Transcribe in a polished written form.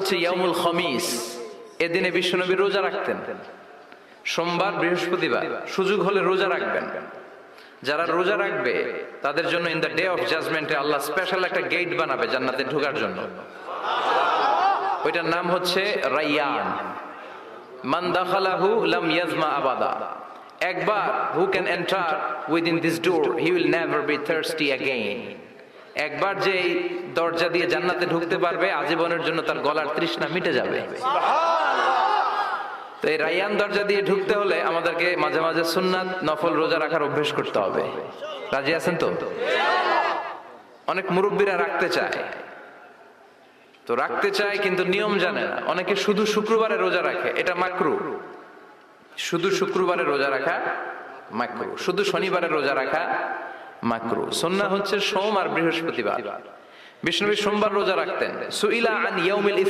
হচ্ছে ইয়াউমুল খামিস। এদিনে বিশ্বনবী রোজা রাখতেন, সোমবার বৃহস্পতিবার, সুযোগ হলে রোজা রাখবেন। যারা রোজা রাখবে তাদের জন্য ইন দ্য ডে অফ জাজমেন্টে আল্লাহ স্পেশাল একটা গেট বানাবে জান্নাতে ঢোকার জন্য। ওইটার নাম হচ্ছে রাইয়ান। মান দাখালাহু লাম ইয়াজমা আবাদা। একবার who can enter within this door he will never be thirsty again. একবার যে দরজা দিয়ে জান্নাতে ঢুকতে পারবে আজীবনের জন্য তার গলার তৃষ্ণা মিটে যাবে। তো এই রাইয়ান দরজা দিয়ে ঢুকতে হলে আমাদেরকে মাঝে মাঝে সুন্নাত নফল রোজা রাখার অভ্যেস করতে হবে। রাজি আছেন তো? অনেক মুরব্বীরা রাখতে চায়, তো রাখতে চায় কিন্তু নিয়ম জানে না। অনেকে শুধু শুক্রবারে রোজা রাখে, এটা মাকরু। শুধু শুক্রবারে রোজা রাখা মাকরু, শুধু শনিবারে রোজা রাখা মাকরু। সুন্নাহ হচ্ছে সোম আর বৃহস্পতিবার। বিষ্ণু সোমবার রোজা রাখতেন। সুইলা আন ইয়াউমিল